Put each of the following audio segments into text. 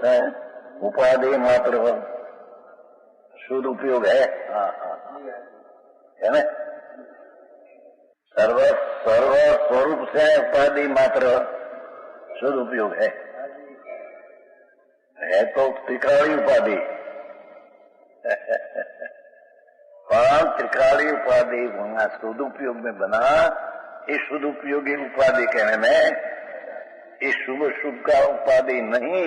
है, उपाधि मात्र शुद्ध उपयोग है। हाँ हाँ है ना। सर्व स्वरूप से उपाधि मात्र शुद्ध उपयोग है तो त्रिकाली उपाधि पर त्रिकाली उपाधि होना शुद्ध उपयोग में बना। इस शुद्ध उपयोगी उपाधि कहने में इस शुभ शुभ का उपाधि नहीं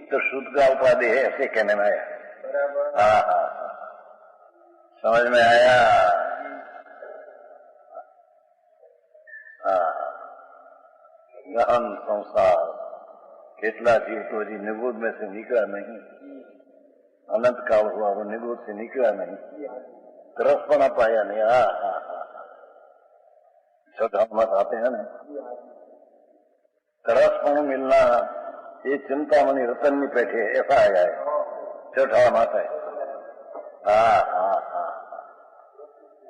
तो शुद्ध का उपाधि है ऐसे कहने में आया। हाँ हाँ समझ में आया। गहन संसार કેટલા જીવ તો હજી નિગોદ में से निकला नहीं, अनंत काल हुआ वो निगोद से निकला नहीं, तरसपना पाया नहीं। मत आते हैं ना, तरसपन मिलना ये चिंतामणि रतन नहीं बैठे ऐसा आया है, चौथा मत है। हाँ हाँ हाँ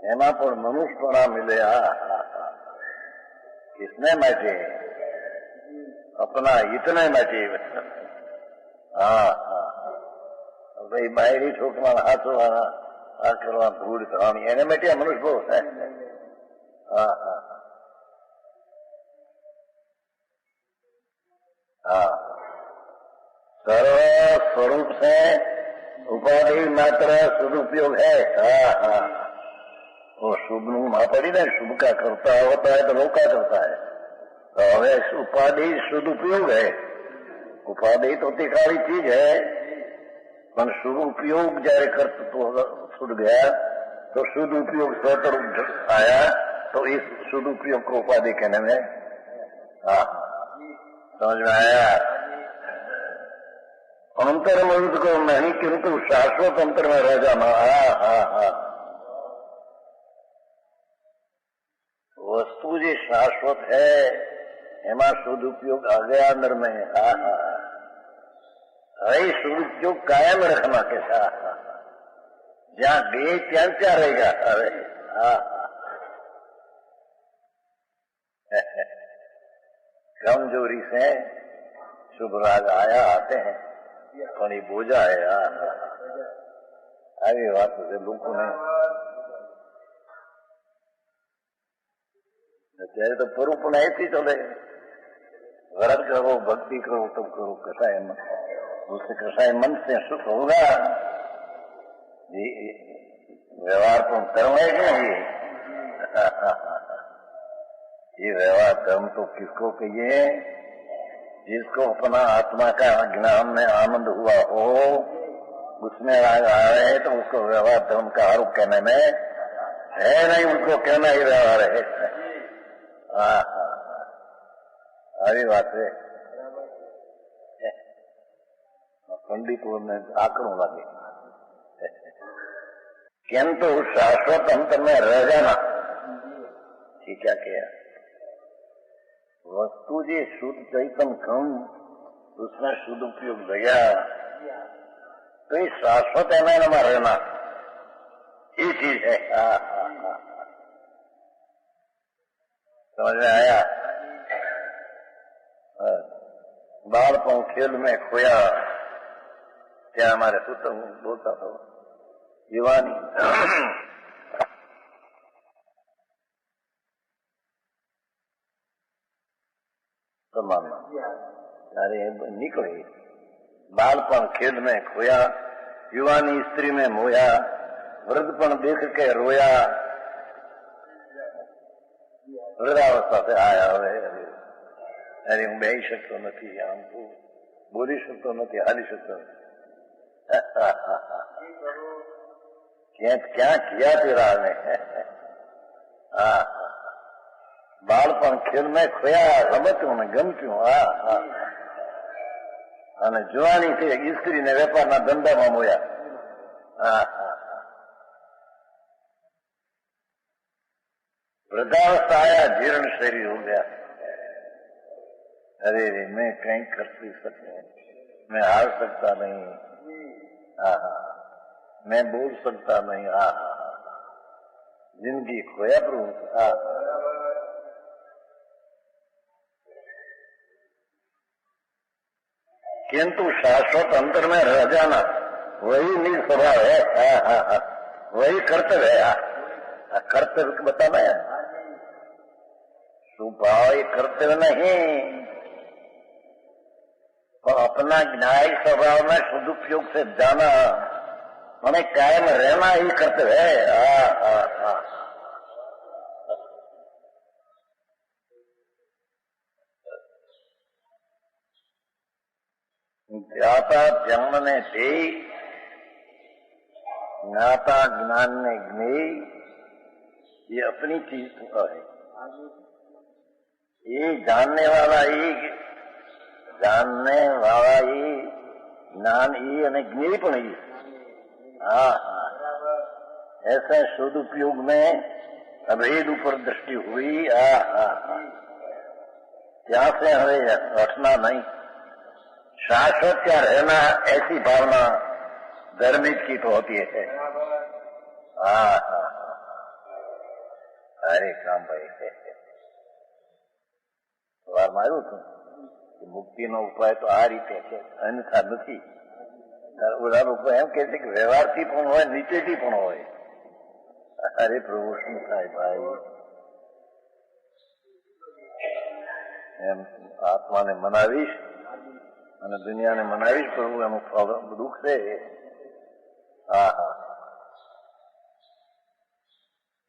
एमा पर मनुष्यपणा मिले। किसने માટે अपना इतने માટે। हाँ हाँ भाई बाहरी ठोकना हाथों आ करवा धूल करवानी एने માટે मनुष्य बहुत है। हाँ हाँ हाँ सर्व स्वरूप से उपाधि मात्र सदुपयोग है। हाँ हाँ वो शुभ ना पड़ी ना, शुभ का करता होता है तो वो क्या करता है। तो હવે उपाधि शुद्ध उपयोग है। उपाधि तो तिकाली चीज है पर शुद्ध उपयोग जયારે करते तो छूट गया तो शुद्ध उपयोग स्वतः आया तो इस शुद्ध उपयोग को उपाधि कहने में। हाँ समझ में आया। अंतर मनुष्य को नहीं किंतु शाश्वत अंतर में रह जाना। हाँ वस्तु जो शाश्वत है एमा शुद्ध उपयोग आ गया अंदर में। अरे शुद्ध उपयोग कायम रखना कैसा, जहाँ गए क्या क्या रहेगा। अरे कमजोरी से शुभ राग आया आते हैं थोड़ी बोझा है। આવી વાત છે લોકોને અત્યારે તો પૂરું પણ ऐसी चले, व्रत करो भक्ति करो तुम करो कसाय मन, उससे कसाय मन से सुख होगा। व्यवहार तो कर्म है कि नहीं। ये व्यवहार कर्म तो किसको कहिए, जिसको अपना आत्मा का ज्ञान में आनंद हुआ हो, उसमें राग आए तो उसको व्यवहार धर्म का आरोप कहने में है नहीं, उसको कहना ही व्यवहार है। આવી વાત છે। पंडितों ने आकड़ों लगे किंतु शाश्वत अंतर में रह जाना। ठीक क्या किया वस्तु जी शुद्ध चैतन्य कम उसमें शुद्ध उपयोग गया तो ये शाश्वत है में रहना ये चीज है। समझ में आया। बालपन खेल में खोया क्या हमारे सूत्र बोलता था युवानी तो मानना अरे निकले बालपन खेल में खोया, युवानी स्त्री में मोया, वृद्धपन देख के रोया, वृद्धावस्था से आया अरे हूँ बेही શકતો નથી, આમ બોલી શકતો નથી, હાલી શકતો નથી। क्या किया तेरा ने। बालपण खेल में खोया, રમતું ને ગમતું। અને જુવાની થી સ્ત્રી ને વેપારના ધંધામાં મોયા। वृद्धावस्था आया, जीर्ण शरीर हो गया। अरे मैं कहीं कर नहीं सकता, मैं हार सकता नहीं, मैं बोल सकता नहीं। जिंदगी खोया प्रभु। किंतु शाश्वत अंतर में रह जाना वही निज स्वभाव है। वही कर्तव्य है। कर्तव्य बताना है, स्वभाव ये कर्तव्य नहीं। तो अपना न्यायिक स्वभाव में सदुपयोग से जाना, हमें कायम रहना ही कर्तव्य है। ज्ञाता जन्म ने दे, ज्ञाता ज्ञान ने ज्ञे, ये अपनी चीज है। ये जानने वाला ही ज्ञान ही અને ज्ञेय पण ही। ऐसे सदुपयोग में अभेद ऊपर दृष्टि हुई। यहाँ से हमें हटना नहीं, शाश्वत क्या रहना, ऐसी भावना धर्मिक की तो होती है। अरे काम भाई વાર માર્યું હતું કે મુક્તિનો ઉપાય તો આ રીતે છે, અન્યથા નથી। ઓલા લોકો એમ કહે છે કે વ્યવહારથી પણ હોય, નીચેથી પણ હોય। અરે પ્રભુ શું થાય ભાઈ, એમ આત્માને મનાવીશ અને દુનિયાને મનાવીશ, પ્રભુ એનું ફળ દુઃખ છે।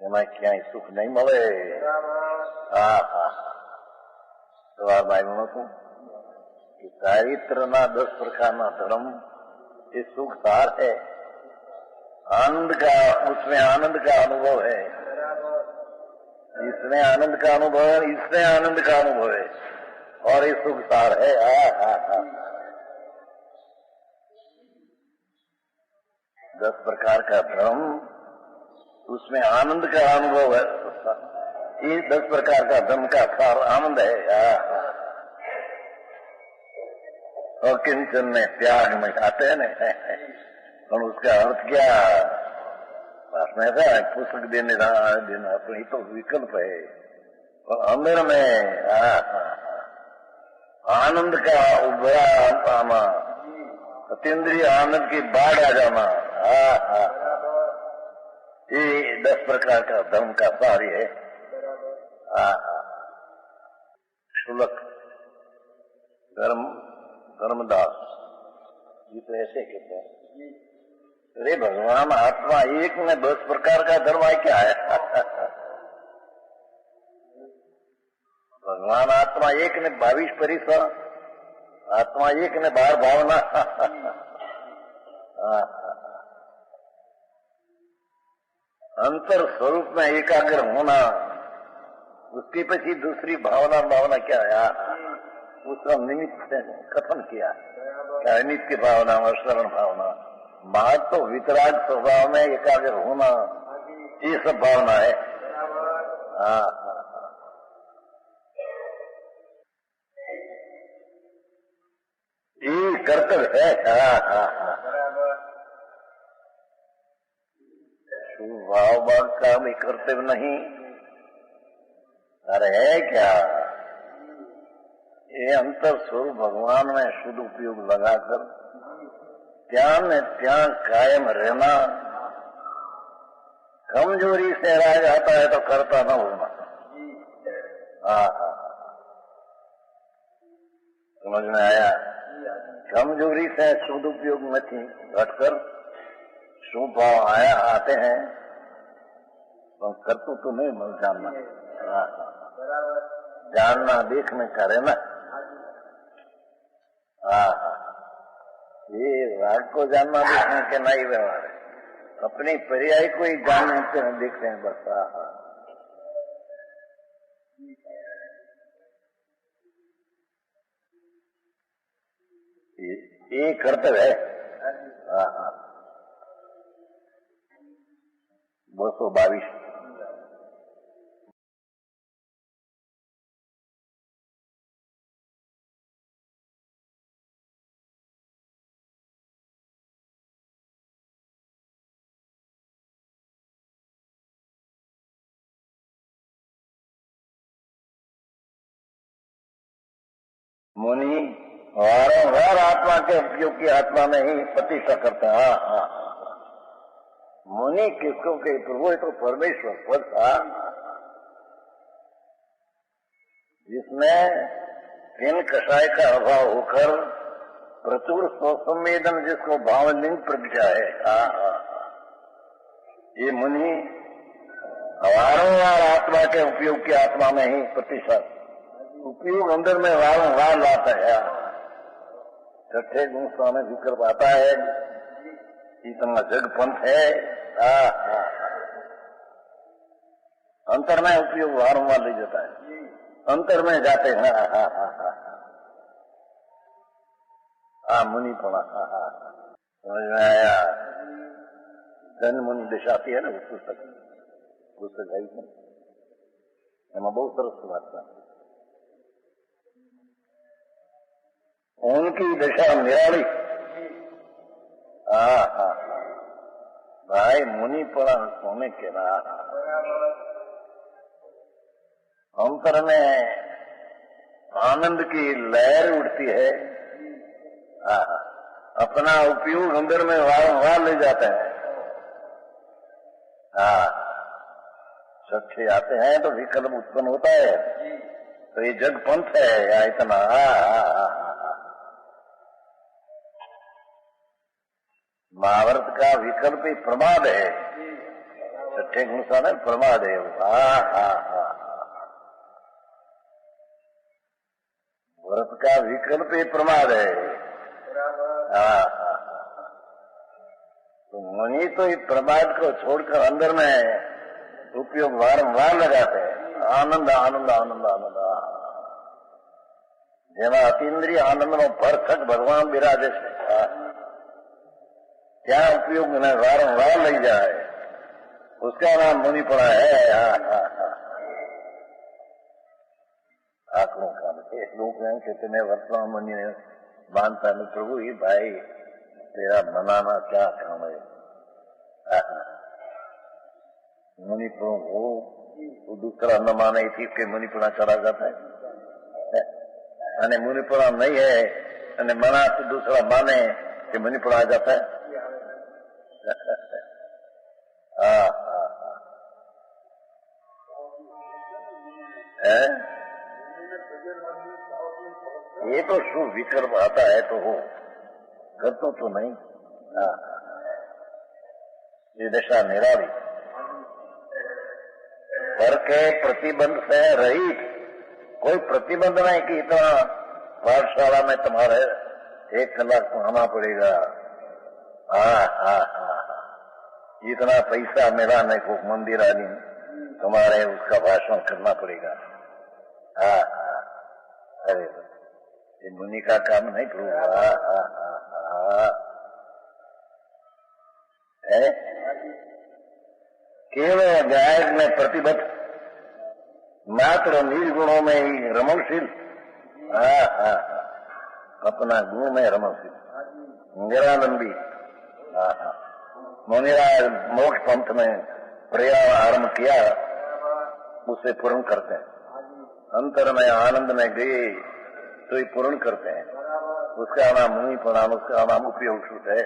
એમાં ક્યાંય સુખ નહીં મળે। સવારમાં આવ્યું હતું कि चारित्रना 10 प्रकार धर्म ये सुख सार है, आनंद का, उसमें आनंद का अनुभव है, इसमें आनंद का अनुभव है, इसमें आनंद का अनुभव है, और ये सुख सार है। 10 प्रकार का धर्म, उसमें आनंद का अनुभव है। ये 10 प्रकार का धर्म का सार आनंद है। और किंचन में त्याग में आते हैं ना, और उसका अर्थ क्या, में था पुस्तक देने देना अपनी तो विकल्प है, और अंदर में आनंद का उभरा आना, अतीन्द्रिय आनंद की बाढ़ आ जाना। ये 10 प्रकार का धर्म का सार है। शुल्क धर्मदास ये तो ऐसे कहते हैं, अरे भगवान आत्मा एक में 10 प्रकार का धर्म है क्या है? भगवान आत्मा एक ने 22 परिसर, आत्मा एक ने 12 भावना। अंतर स्वरूप में एकाग्र होना, उसके पीछे दूसरी भावना क्या है? उसका निमित्त कथन किया, नित्य भावना और शरण भावना। बात तो वितराग स्वभाव में एकाग्र होना, ये सब भावना है। ये कर्तव्य है। भाव भाग का भी कर्तव्य नहीं, अरे है क्या, ये अंतर स्वरूप भगवान में शुद्ध उपयोग लगाकर त्या कायम रहना। कमजोरी से रह जाता है तो करता न होना। समझ में आया? कमजोरी से शुद्ध उपयोग नहीं घटकर शुभ भाव आते हैं, तो करतु तो नहीं मिल जानना, जानना देखने का रहना। ये राग को जानना देखने के नहीं व्यवहार है, अपनी पर्याय को ही जानते हैं, देखते हैं बस। ये कर्तव्य है। 222 मुनि वारंवार आत्मा के उपयोग की आत्मा में ही प्रतीक्षा करते हैं। हाँ हाँ, मुनि किसको के प्रभु, तो परमेश्वर पद था जिसमें तीन कषाय का अभाव होकर प्रचुर संवेदन जिसको भावलिंग प्रज्ञा है। हाँ हाँ, ये मुनि वारंवार आत्मा के उपयोग की आत्मा में ही प्रतिशत उपयोग अंदर में वारंवार लाता है। छठे गुण स्वामी विकल्प आता है, इतना जग पंथ है। अंतर में उपयोग वारंवार ले जाता है, अंतर में जाते हैं। मुनि पड़ा। समझ में आया? जन मुनि दिशाती है ना उस पुस्तक है, एम बहुत सरस बात था। उनकी दशा निराली। भाई मुनि पड़ा सोने के रहा, अंतर में आनंद की लहर उठती है। अपना उपयोग अंदर में वारंवार ले जाते हैं। सच्चे आते हैं तो विकल्प उत्पन्न होता है, तो ये जग पंथ है या इतना। महाभारत का विकल्प ही प्रमाद है, छठे गुण साधन प्रमाद है। भारत का विकल्प ही प्रमाद है। तो मुनि तो इस प्रमाद को छोड़कर अंदर में उपयोग वारंवार लगाते हैं। आनंद आनंद आनंद आनंद, जेना अतीन्द्रिय आनंद में भरथक भगवान विराजे છે, क्या उपयोग में वारंवार लग जाए, उसका नाम मुनि पड़ा है। आंकड़ों का लोग कहते हैं वर्तमान मुनि ने मानता नहीं, प्रभु ही भाई तेरा मनाना क्या काम है। मुनि प्रभु वो दूसरा न माने थी कि मुनिपणा चला जाता है, અને मुनिपणा नहीं है અને मना तो दूसरा माने कि मुनिपणा आ जाता है। ये तो शुभ विकल्प आता है तो हो, करतो तो नहीं। ये दशा निराली, घर के प्रतिबंध से रहित, कोई प्रतिबंध नहीं कि इतना पाठशाला में तुम्हारे 1 कलाक पढ़ाना पड़ेगा, इतना पैसा मिलाने को मंदिर आदि तुम्हारे उसका भाषण करना पड़ेगा। अरे ये मुनि का काम नहीं प्रभु। केवल गायक में प्रतिबद्ध, मात्र निर्गुणों में ही रमणशील, अपना गुण में रमणशील, निरानंदी। मुनिराज मोक्ष पंथ में प्रयाण आरंभ किया, उसे पूर्ण करते हैं। अंतर में आनंद में गए तो ये पूर्ण करते हैं, उसका नाम मुनि प्रणाम, उसका नाम उपयोग है।